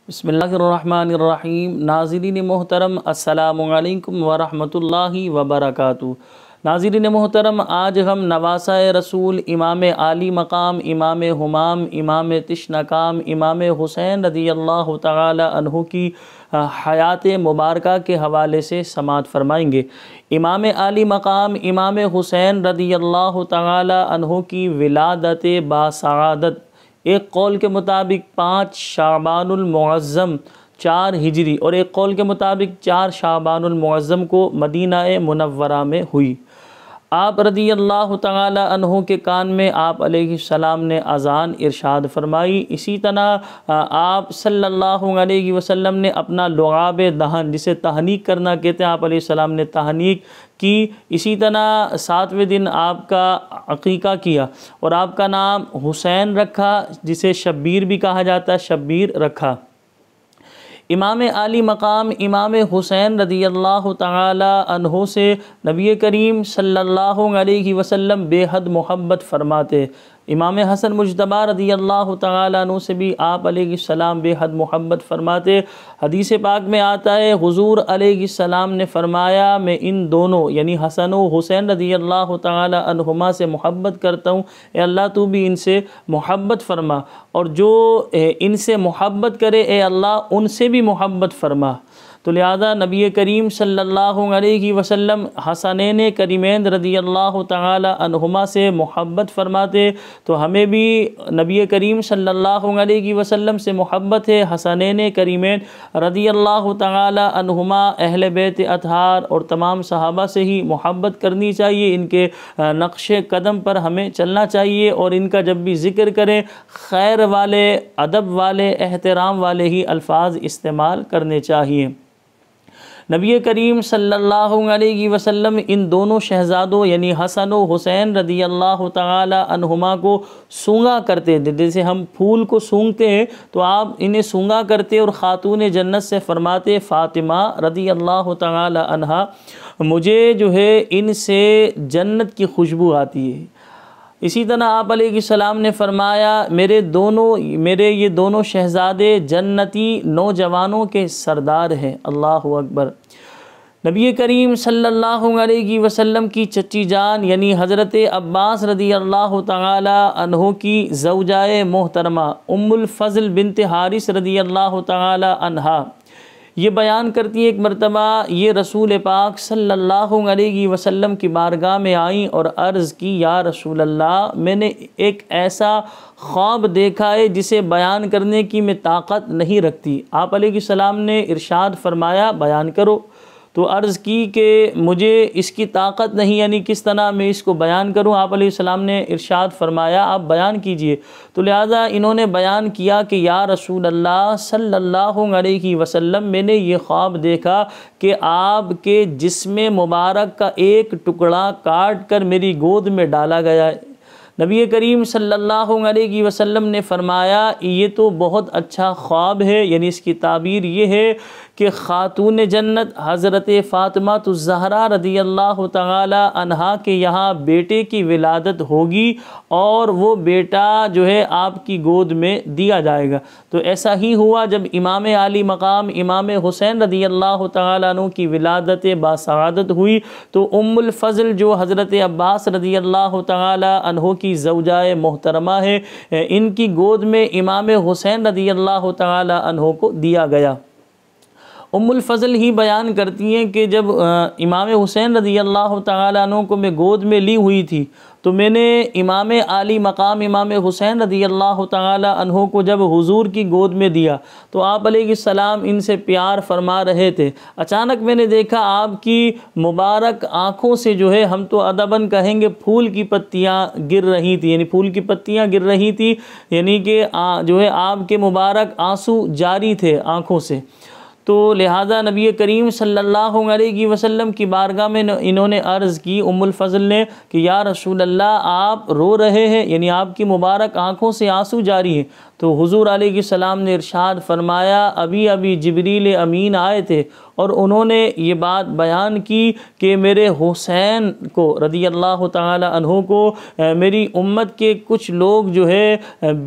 بسم اللہ الرحمن الرحیم۔ ناظرین محترم السلام علیکم ورحمۃ اللہ وبرکاتہ۔ ناظرین محترم، آج ہم نواسہ رسول امام عالی مقام امام ہمام امام تشنکام امام حسین رضی اللہ تعالی عنہ کی حیات مبارکہ کے حوالے سے سماعت فرمائیں گے۔ امام عالی مقام امام حسین رضی اللہ تعالی عنہ کی ولادت باسعادت ایک قول کے مطابق 5 شعبان المعظم 4 ہجری اور ایک قول کے مطابق 4 شعبان المعظم کو مدینہ منورہ میں ہوئی۔ آپ رضی اللہ تعالی عنہ کے کان میں آپ علیہ السلام نے اذان ارشاد فرمائی۔ اسی طرح آپ صلی اللہ علیہ وسلم نے اپنا لعاب دہن، جسے تہنیک کرنا کہتے ہیں، آپ علیہ السلام نے تہنیک کی۔ اسی طرح 7ویں دن آپ کا عقیقہ کیا اور آپ کا نام حسین رکھا، جسے شبیر بھی کہا جاتا ہے، شبیر رکھا۔ امام عالی مقام امام حسین رضی اللہ تعالی عنہ سے نبی کریم صلی اللہ علیہ وسلم بے حد محبت فرماتے۔ امام حسن مجتبی رضی اللہ تعالی عنہ سے بھی آپ علیہ السلام بے حد محبت فرماتے۔ حدیث پاک میں آتا ہے، حضور علیہ السلام نے فرمایا، میں ان دونوں یعنی حسن و حسین رضی اللہ تعالی عنہما سے محبت کرتا ہوں، اے اللہ تو بھی ان سے محبت فرما، اور جو ان سے محبت کرے اے اللہ ان سے بھی محبت فرما۔ تو لہذا نبی کریم صلی اللہ علیہ وسلم حسنین کریمین رضی اللہ تعالی عنہما سے محبت فرماتے، تو ہمیں بھی نبی کریم صلی اللہ علیہ وسلم سے محبت ہے۔ حسنین کریمین رضی اللہ تعالی عنہما اہل بیت اطہار اور تمام صحابہ سے ہی محبت کرنی چاہیے، ان کے نقش قدم پر ہمیں چلنا چاہیے، اور ان کا جب بھی ذکر کریں خیر والے، ادب والے، احترام والے ہی الفاظ استعمال کرنے چاہیے۔ نبی کریم صلی اللہ علیہ وسلم ان دونوں شہزادوں یعنی حسن و حسین رضی اللہ تعالی عنہما کو سونگا کرتے تھے، جیسے ہم پھول کو سونگتے ہیں تو آپ انہیں سونگا کرتے، اور خاتون جنت سے فرماتے فاطمہ رضی اللہ تعالی عنہا، مجھے جو ہے ان سے جنت کی خوشبو آتی ہے۔ اسی طرح آپ علیہ السلام نے فرمایا، میرے یہ دونوں شہزادے جنتی نوجوانوں کے سردار ہیں۔ اللہ اکبر۔ نبی کریم صلی اللہ علیہ وسلم کی چچی جان یعنی حضرت عباس رضی اللہ تعالی عنہ کی زوجہ محترمہ ام الفضل بنت حارث رضی اللہ تعالی عنہا یہ بیان کرتی ہے، ایک مرتبہ یہ رسول پاک صلی اللہ علیہ وسلم کی بارگاہ میں آئیں اور عرض کی، یا رسول اللہ، میں نے ایک ایسا خواب دیکھا ہے جسے بیان کرنے کی میں طاقت نہیں رکھتی۔ آپ علیہ السلام نے ارشاد فرمایا، بیان کرو۔ تو عرض کی کہ مجھے اس کی طاقت نہیں، یعنی کس طرح میں اس کو بیان کروں۔ آپ علیہ السلام نے ارشاد فرمایا، آپ بیان کیجئے۔ تو لہذا انہوں نے بیان کیا کہ یا رسول اللہ صلی اللہ علیہ وسلم، میں نے یہ خواب دیکھا کہ آپ کے جسم مبارک کا ایک ٹکڑا کاٹ کر میری گود میں ڈالا گیا ہے۔ نبی کریم صلی اللہ علیہ وسلم نے فرمایا، یہ تو بہت اچھا خواب ہے، یعنی اس کی تعبیر یہ ہے کہ خاتون جنت حضرت فاطمہ الزہرا رضی اللہ تعالی عنہا کے یہاں بیٹے کی ولادت ہوگی، اور وہ بیٹا جو ہے آپ کی گود میں دیا جائے گا۔ تو ایسا ہی ہوا، جب امام عالی مقام امام حسین رضی اللہ تعالی عنہ کی ولادت باسعادت ہوئی تو ام الفضل جو حضرت عباس رضی اللہ تعالی عنہ کی زوجہ محترمہ ہے، ان کی گود میں امام حسین رضی اللہ تعالی عنہ کو دیا گیا۔ ام الفضل ہی بیان کرتی ہیں کہ جب امام حسین رضی اللہ تعالی عنہ کو میں گود میں لی ہوئی تھی تو میں نے امام عالی مقام امام حسین رضی اللہ تعالی عنہ کو جب حضور کی گود میں دیا تو آپ علیہ السلام ان سے پیار فرما رہے تھے۔ اچانک میں نے دیکھا آپ کی مبارک آنکھوں سے جو ہے، ہم تو ادباً کہیں گے، پھول کی پتیاں گر رہی تھیں، یعنی پھول کی پتیاں گر رہی تھی، یعنی کہ جو ہے آپ کے مبارک آنسو جاری تھے آنکھوں سے۔ تو لہذا نبی کریم صلی اللہ علیہ وسلم کی بارگاہ میں انہوں نے عرض کی، ام الفضل نے، کہ یا رسول اللہ، آپ رو رہے ہیں، یعنی آپ کی مبارک آنکھوں سے آنسو جاری ہیں۔ تو حضور علیہ السلام نے ارشاد فرمایا، ابھی ابھی جبریل امین آئے تھے اور انہوں نے یہ بات بیان کی کہ میرے حسین کو رضی اللہ تعالی عنہ کو میری امت کے کچھ لوگ جو ہے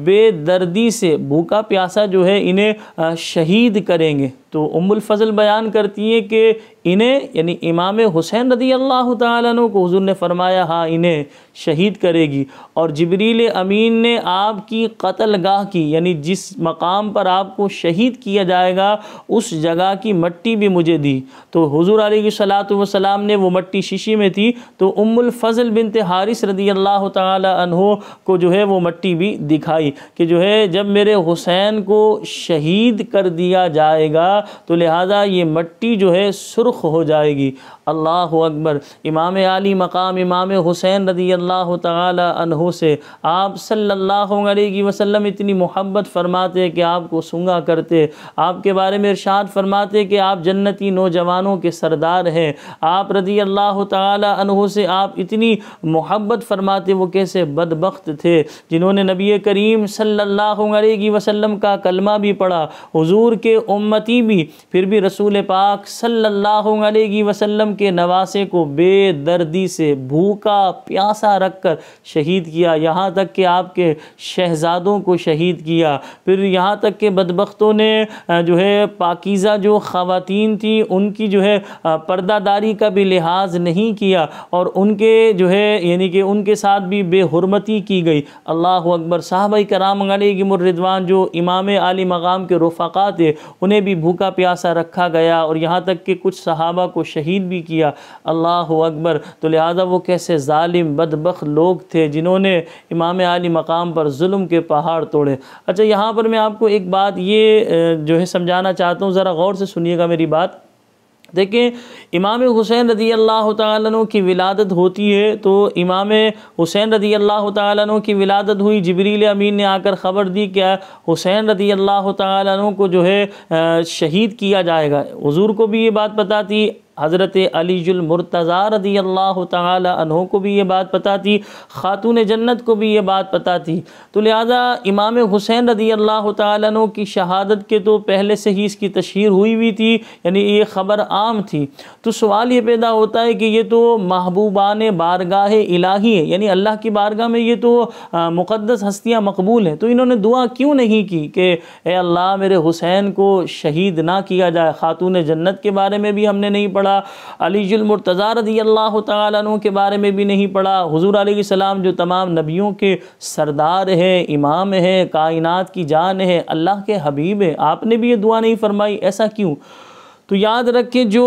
بے دردی سے بھوکا پیاسا جو ہے انہیں شہید کریں گے۔ تو ام الفضل بیان کرتی ہیں کہ انہیں یعنی امام حسین رضی اللہ تعالیٰ عنہ کو حضور نے فرمایا ہاں انہیں شہید کرے گی، اور جبریل امین نے آپ کی قتل گاہ کی یعنی جس مقام پر آپ کو شہید کیا جائے گا اس جگہ کی مٹی بھی مجھے دی۔ تو حضور علیہ الصلوۃ والسلام نے وہ مٹی شیشی میں تھی، تو ام الفضل بنت حارث رضی اللہ تعالی عنہ کو جو ہے وہ مٹی بھی دکھائی کہ جو ہے جب میرے حسین کو شہید کر دیا جائے گا تو لہذا یہ مٹی جو ہے سرخ ہو جائے گی۔ اللہ اکبر۔ امام عالی مقام امام حسین رضی اللہ تعالی عنہ سے آپ صلی اللہ علیہ وسلم اتنی محبت فرماتے کہ آپ کو سنگا کرتے، آپ کے بارے میں ارشاد فرماتے کہ آپ جنتی نوجوانوں کے سردار ہیں۔ آپ رضی اللہ تعالی عنہ سے آپ اتنی محبت فرماتے، وہ کیسے بدبخت تھے جنہوں نے نبی کریم صلی اللہ علیہ وسلم کا کلمہ بھی پڑھا، حضور کے امتی بھی، پھر بھی رسول پاک صلی اللہ علیہ وسلم کے نواسے کو بے دردی سے بھوکا پیاسا رکھ کر شہید کیا، یہاں تک کہ آپ کے شہزادوں کو شہید کیا، پھر یہاں تک کہ بدبختوں نے جو ہے پاکیزہ جو خواتین تھیں ان کی جو ہے پردہ داری کا بھی لحاظ نہیں کیا، اور ان کے جو ہے یعنی کہ ان کے ساتھ بھی بے حرمتی کی گئی۔ اللہ اکبر۔ صحابہ کرام علیہم الرضوان جو امام عالی مقام کے رفقا تھے انہیں بھی بھوکا پیاسا رکھا گیا، اور یہاں تک کہ کچھ صحابہ کو شہید بھی کیا۔ اللہ اکبر۔ تو لہذا وہ کیسے ظالم بدبخت لوگ تھے جنہوں نے امام عالی مقام پر ظلم کے پہاڑ توڑے۔ اچھا، یہاں پر میں آپ کو ایک بات یہ جو ہے سمجھانا چاہتا ہوں، ذرا غور سے سنیے گا میری بات۔ دیکھیں، امام حسین رضی اللہ تعالیٰ عنہ کی ولادت ہوتی ہے تو امام حسین رضی اللہ تعالیٰ عنہ کی ولادت ہوئی، جبریل امین نے آ کر خبر دی کہ حسین رضی اللہ تعالیٰ عنہ کو جو ہے شہید کیا جائے گا۔ حضور کو بھی یہ بات پتہ تھی، حضرت علی المرتضیٰ رضی اللہ تعالی عنہ کو بھی یہ بات پتہ تھی، خاتون جنت کو بھی یہ بات پتہ تھی۔ تو لہذا امام حسین رضی اللہ تعالی عنہ کی شہادت کے تو پہلے سے ہی اس کی تشہیر ہوئی ہوئی تھی، یعنی یہ خبر عام تھی۔ تو سوال یہ پیدا ہوتا ہے کہ یہ تو محبوبان بارگاہ الہی ہے، یعنی اللہ کی بارگاہ میں یہ تو مقدس ہستیاں مقبول ہیں، تو انہوں نے دعا کیوں نہیں کی کہ اے اللہ میرے حسین کو شہید نہ کیا جائے؟ خاتون جنت کے بارے میں بھی ہم نے نہیں پڑھا، علی المرتضیٰ رضی اللہ تعالیٰ عنہ کے بارے میں بھی نہیں پڑھا، حضور علیہ السلام جو تمام نبیوں کے سردار ہیں، امام ہیں، کائنات کی جان ہے، اللہ کے حبیب ہیں، آپ نے بھی یہ دعا نہیں فرمائی؟ ایسا کیوں؟ تو یاد رکھیں جو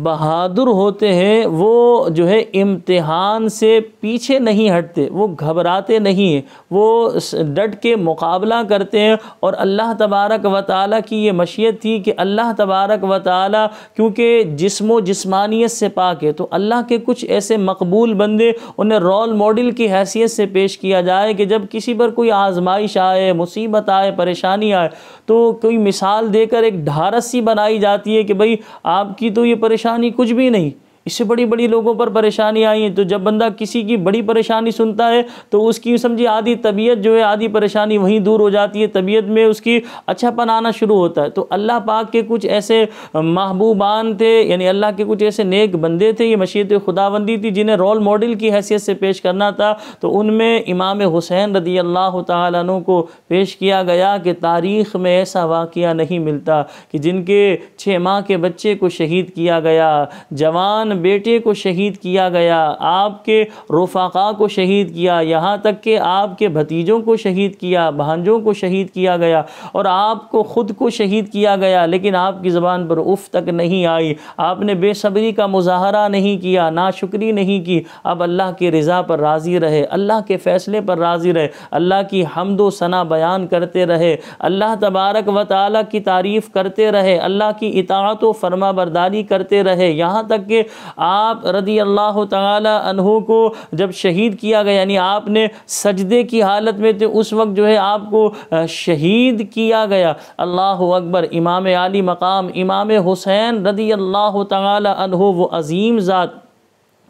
بہادر ہوتے ہیں وہ جو ہے امتحان سے پیچھے نہیں ہٹتے، وہ گھبراتے نہیں ہیں، وہ ڈٹ کے مقابلہ کرتے ہیں، اور اللہ تبارک و تعالیٰ کی یہ مشیت تھی کہ اللہ تبارک و تعالیٰ کیونکہ جسم و جسمانیت سے پاک ہے، تو اللہ کے کچھ ایسے مقبول بندے انہیں رول ماڈل کی حیثیت سے پیش کیا جائے کہ جب کسی پر کوئی آزمائش آئے، مصیبت آئے، پریشانی آئے تو کوئی مثال دے کر ایک ڈھارس سی بنائی جاتی ہے کہ بھئی آپ کی تو یہ پریشانی کچھ بھی نہیں، اس سے بڑی بڑی لوگوں پر پریشانی آئی ہیں۔ تو جب بندہ کسی کی بڑی پریشانی سنتا ہے تو اس کی سمجھے آدھی طبیعت جو ہے، آدھی پریشانی وہیں دور ہو جاتی ہے، طبیعت میں اس کی اچھا پن آنا شروع ہوتا ہے۔ تو اللہ پاک کے کچھ ایسے محبوبان تھے، یعنی اللہ کے کچھ ایسے نیک بندے تھے، یہ مشیت خداوندی تھی جنہیں رول ماڈل کی حیثیت سے پیش کرنا تھا، تو ان میں امام حسین رضی اللہ تعالیٰ عنہ کو پیش کیا گیا کہ تاریخ میں ایسا واقعہ نہیں ملتا کہ جن کے 6 ماہ کے بچے کو شہید کیا گیا، جوان بیٹے کو شہید کیا گیا، آپ کے رفقا کو شہید کیا، یہاں تک کہ آپ کے بھتیجوں کو شہید کیا، بھانجوں کو شہید کیا گیا، اور آپ کو خود کو شہید کیا گیا، لیکن آپ کی زبان پر اف تک نہیں آئی، آپ نے بے صبری کا مظاہرہ نہیں کیا، ناشکری نہیں کی، اب اللہ کی رضا پر راضی رہے، اللہ کے فیصلے پر راضی رہے، اللہ کی حمد و ثنا بیان کرتے رہے، اللہ تبارک و تعالیٰ کی تعریف کرتے رہے، اللہ کی اطاعت و فرما برداری کرتے رہے، یہاں تک کہ آپ رضی اللہ تعالی عنہ کو جب شہید کیا گیا، یعنی آپ نے سجدے کی حالت میں تھے اس وقت جو ہے آپ کو شہید کیا گیا۔ اللہ اکبر۔ امام عالی مقام امام حسین رضی اللہ تعالی عنہ وہ عظیم ذات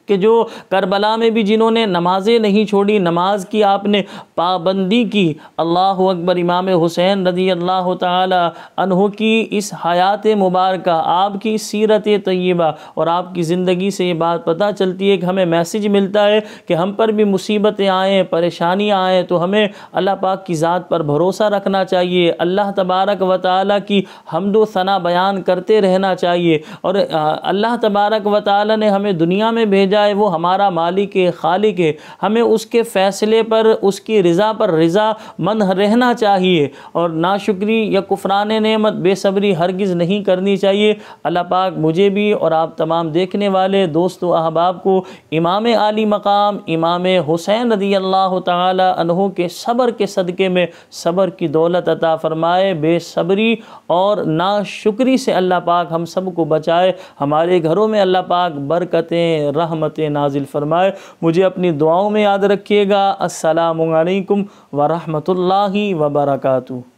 کہ جو کربلا میں بھی جنہوں نے نمازیں نہیں چھوڑی، نماز کی آپ نے پابندی کی، اللہ اکبر، امام حسین رضی اللہ تعالی عنہ کی اس حیات مبارکہ، آپ کی سیرت طیبہ اور آپ کی زندگی سے یہ بات پتہ چلتی ہے کہ ہمیں میسیج ملتا ہے کہ ہم پر بھی مصیبتیں آئیں، پریشانیاں آئیں تو ہمیں اللہ پاک کی ذات پر بھروسہ رکھنا چاہیے، اللہ تبارک و تعالی کی حمد و ثنا بیان کرتے رہنا چاہیے، اور اللہ تبارک و تعالی نے ہمیں دنیا میں بھیجا ہے، وہ ہمارا مالک ہے، خالق ہے، ہمیں اس کے فیصلے پر، اس کی رضا پر رضا مند رہنا چاہیے، اور ناشکری یا کفران نعمت، بے صبری ہرگز نہیں کرنی چاہیے۔ اللہ پاک مجھے بھی اور آپ تمام دیکھنے والے دوست و احباب کو امام عالی مقام امام حسین رضی اللہ تعالی عنہ کے صبر کے صدقے میں صبر کی دولت عطا فرمائے، بے صبری اور ناشکری سے اللہ پاک ہم سب کو بچائے، ہمارے گھروں میں اللہ پاک برکتیں، رحمتیں نازل فرمائے۔ مجھے اپنی دعاؤں میں یاد رکھیے گا۔ السلام علیکم ورحمۃ اللہ وبرکاتہ۔